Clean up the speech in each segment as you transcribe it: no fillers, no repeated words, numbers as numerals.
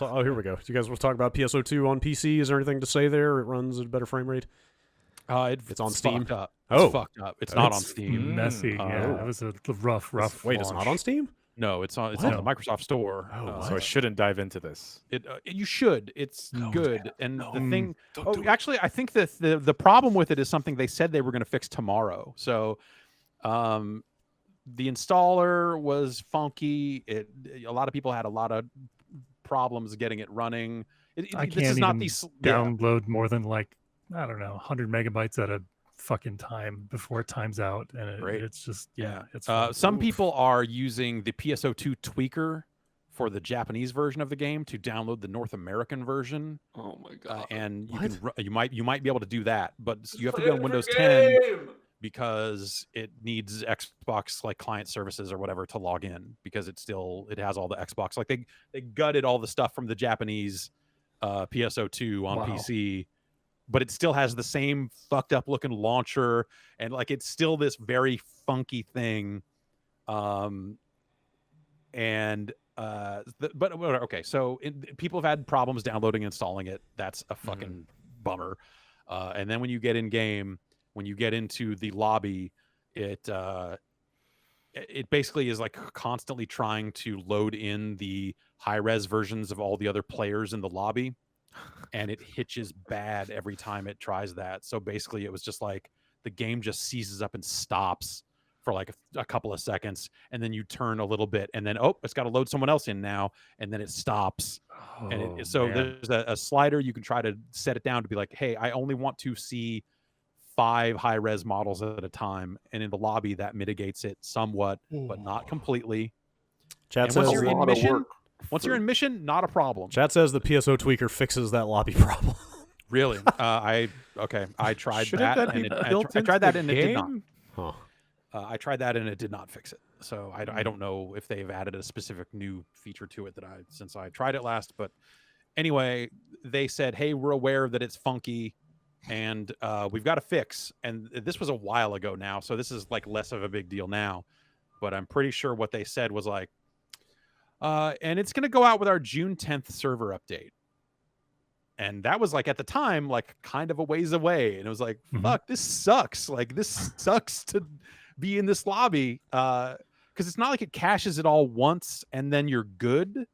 Oh, here we go. Do you guys want to talk about PSO2 on PC? Is there anything to say there? It runs at a better frame rate. It's on Steam. Fucked up. It's fucked up. It's not on Steam. Messy. Yeah, it was a rough. Wait, it's not on Steam? No, it's on the Microsoft Store. So I shouldn't dive into this. You should. It's good. And the thing. Actually, I think that the problem with it is something they said they were going to fix tomorrow. So, the installer was funky. A lot of people had a lot of problems getting it running. I can't download more than 100 megabytes at a fucking time before it times out, and it's just it's some people are using the PSO2 tweaker for the Japanese version of the game to download the North American version. Oh my god. And you might be able to do that, but you have to be on Windows 10 because it needs Xbox client services or whatever to log in, because it has all the Xbox, they gutted all the stuff from the Japanese PSO2 on PC, but it still has the same fucked up looking launcher, and it's still this very funky thing. But okay, so people have had problems downloading and installing it. That's a fucking bummer. And then when you get in game, when you get into the lobby, it basically is constantly trying to load in the high res versions of all the other players in the lobby, and it hitches bad every time it tries that. So basically it was just the game just seizes up and stops for a couple of seconds, and then you turn a little bit, and then it's got to load someone else in now, and then it stops. There's a slider you can try to set it down to be hey, I only want to see 5 high-res models at a time, and in the lobby that mitigates it somewhat, but not completely. Chat says once you're in mission, not a problem. Chat says the PSO tweaker fixes that lobby problem. Really? I tried that, and it did not. Huh. I tried that and it did not fix it. So I don't know if they've added a specific new feature to it since I tried it last. But anyway, they said, hey, we're aware that it's funky, and we've got a fix. And this was a while ago now, so this is less of a big deal now. But I'm pretty sure what they said was and it's going to go out with our June 10th server update. And that was at the time, kind of a ways away. And it was fuck, this sucks. This sucks to be in this lobby. Because it's not it caches it all once and then you're good.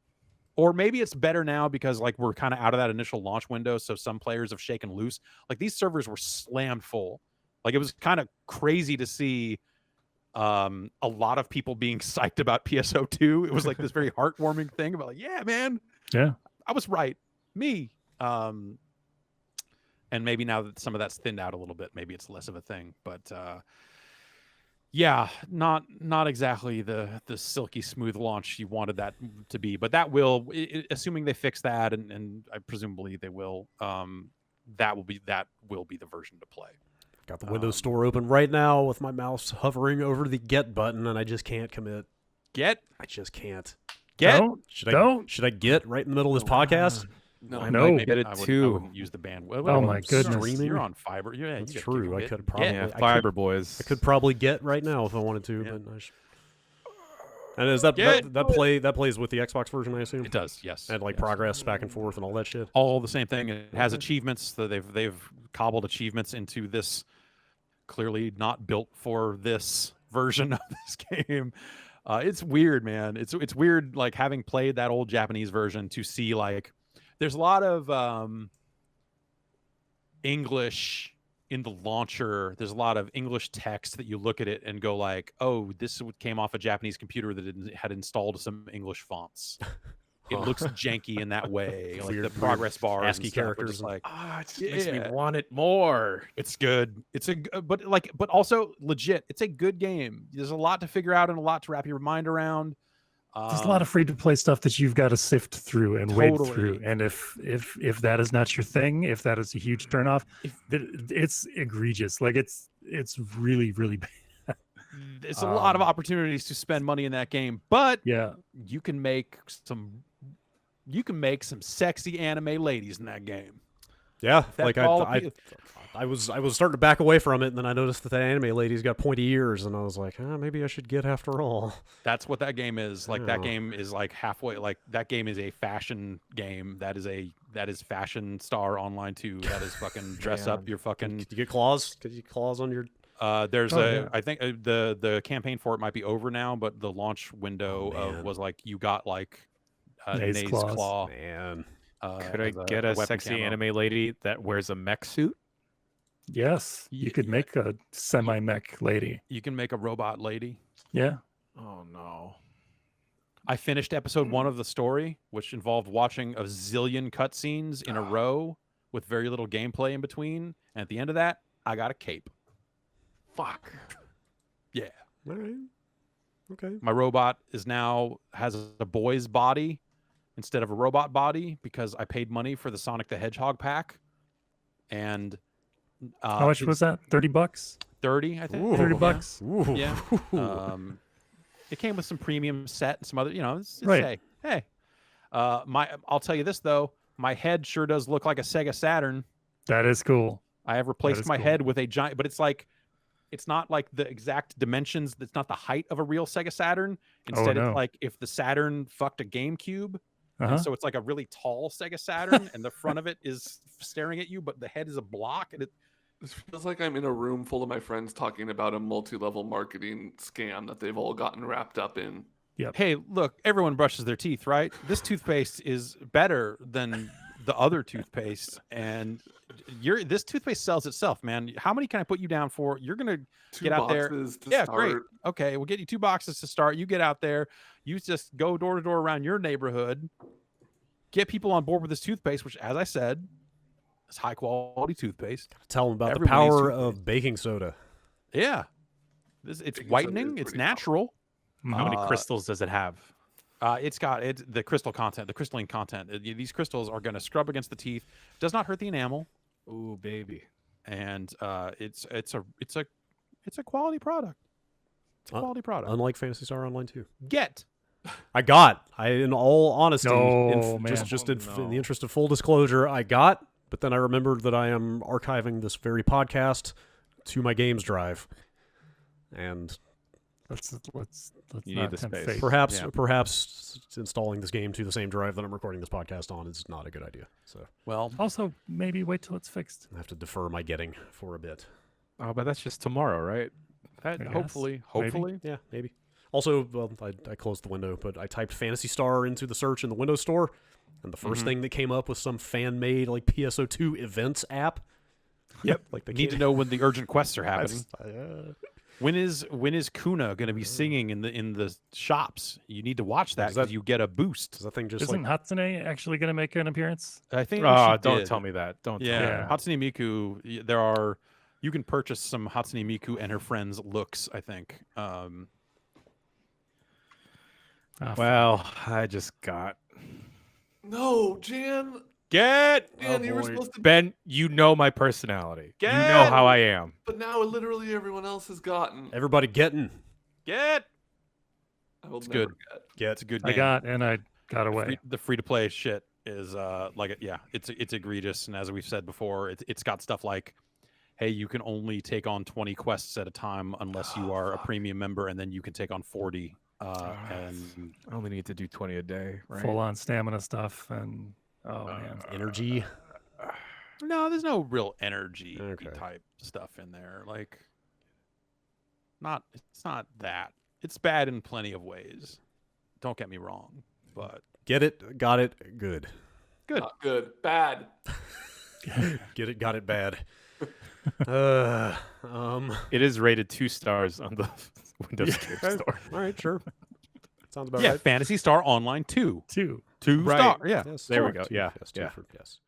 Or maybe it's better now because we're kind of out of that initial launch window. So some players have shaken loose. These servers were slammed full. It was kind of crazy to see a lot of people being psyched about PSO2. It was this very heartwarming thing about yeah, man. Yeah. I was right. Me. And maybe now that some of that's thinned out a little bit, maybe it's less of a thing. But not exactly the silky smooth launch you wanted that to be. But that will, assuming they fix that, and I presumably they will, that will be the version to play. Got the Windows Store open right now with my mouse hovering over the get button, and I just can't commit. Get? I just can't. Get? Should I get right in the middle of this podcast? No, I know. Get it too. I wouldn't use the bandwidth. Oh my goodness! Streaming? You're on fiber. Yeah, that's true. I could probably fiber boys. I could probably get right now if I wanted to. Yeah. But and is that plays with the Xbox version? I assume it does. Yes, and progress back and forth and all that shit. All the same thing. It has achievements. So they've cobbled achievements into this. Clearly not built for this version of this game. It's weird, man. It's weird, having played that old Japanese version, to see there's a lot of English in the launcher. There's a lot of English text that you look at it and go oh, this came off a Japanese computer that had installed some English fonts. It looks janky in that way, weird, the progress bars, ASCII characters. It just makes me want it more. It's good. But also legit. It's a good game. There's a lot to figure out and a lot to wrap your mind around. There's a lot of free-to-play stuff that you've got to sift through and wade through. And if that is not your thing, if that is a huge turnoff, it's egregious. It's really, really bad. It's a lot of opportunities to spend money in that game, but yeah, you can make some sexy anime ladies in that game. Yeah, I I was starting to back away from it, and then I noticed that the anime lady's got pointy ears, and I was like, maybe I should get after all. That's what that game is. Like that Oh. game is like halfway. Like that game is a fashion game. That is Fashion Star Online 2. That is fucking dress up Man. your fucking. Did you get claws? Did you get claws on your? There's yeah. I think the campaign for it might be over now, but the launch window man. was like you got like Naze Naze claws. claw. Man, Could I as get a weapon sexy camo. anime lady that wears a mech suit? Yes, you could make a semi-mech lady. You can make a robot lady. Yeah. Oh no. I finished episode 1 of the story, which involved watching a zillion cutscenes in a row with very little gameplay in between. And at the end of that, I got a cape. Fuck. Yeah. all right, okay. My robot has a boy's body instead of a robot body because I paid money for the Sonic the Hedgehog pack. And How much was that? $30? 30, I think. Ooh. 30 Yeah. bucks? Ooh. Yeah. It came with some premium set and some other, it's Right. hey. I'll tell you this though, my head sure does look like a Sega Saturn. That is cool. I have replaced is my cool. head with a giant, but it's not like the exact dimensions. It's not the height of a real Sega Saturn. Instead, no. it's like if the Saturn fucked a GameCube. Uh-huh. And so it's like a really tall Sega Saturn, and the front of it is staring at you, but the head is a block, and it. This feels like I'm in a room full of my friends talking about a multi-level marketing scam that they've all gotten wrapped up in. Hey, look, everyone brushes their teeth, right? This toothpaste is better than the other toothpaste, and this toothpaste sells itself, man. How many can I put you down for? You're gonna 2 get out there. boxes to Yeah, start. great. Okay, we'll get you 2 boxes to start. You get out there. You just go door to door around your neighborhood. Get people on board with this toothpaste, which, as I said, is high quality toothpaste. Tell them about Everyone the needs power toothpaste. of baking soda. Yeah, it's Baking soda whitening. is It's pretty natural. How many crystals does it have? It's got the crystal content, the crystalline content. These crystals are going to scrub against the teeth. Does not hurt the enamel, Ooh, baby. and it's a quality product. It's a quality product. Unlike Phantasy Star Online 2. Get. In all honesty, No, man. in the interest of full disclosure, but then I remembered that I am archiving this very podcast to my games drive. And Let's You not need the tempt space. fate. perhaps installing this game to the same drive that I'm recording this podcast on is not a good idea. So Well, Also, maybe wait till it's fixed. I have to defer my getting for a bit. Oh, but that's just tomorrow, right? I guess. hopefully. Yeah, maybe. Also, well, I closed the window, but I typed Phantasy Star into the search in the Windows Store, and the first thing that came up was some fan-made like PSO2 events app. Yep. Like the Need to know when the urgent quests are happening. happening. When is Kuna going to be singing in the shops? You need to watch that Is that- because you get a boost. Does that thing just Isn't Hatsune actually going to make an appearance? I think. Oh, she don't did. tell me that. Don't tell me Yeah, Yeah. that. Hatsune Miku. You can purchase some Hatsune Miku and her friends looks. I think. Well, I just got. No, Jan. Get. Jan, you were supposed to. Ben, you know my personality. You know Get- how I am. But now literally everyone else has gotten. everybody getting Get. I will It's never good. get It's a good I game. got and I got away. The free to play shit is it's egregious, and as we've said before, it's got stuff like, hey, you can only take on 20 quests at a time unless you are a premium member, and then you can take on 40. And I only need to do 20 a day, right? Full on stamina stuff and man. energy. no, there's no real energy Okay. type stuff in there. Like, it's not that. It's bad in plenty of ways. Don't get me wrong, but Get it, got it, good. good. Not good. Bad. Get it, got it, bad. It is rated 2 stars on the Windows Game Store. All right, sure. Sounds about Yeah, right. Phantasy Star Online 2. 2. 2 Right. star. Yeah. Yes, There we sure. go. Yeah, Yes, yeah. yes.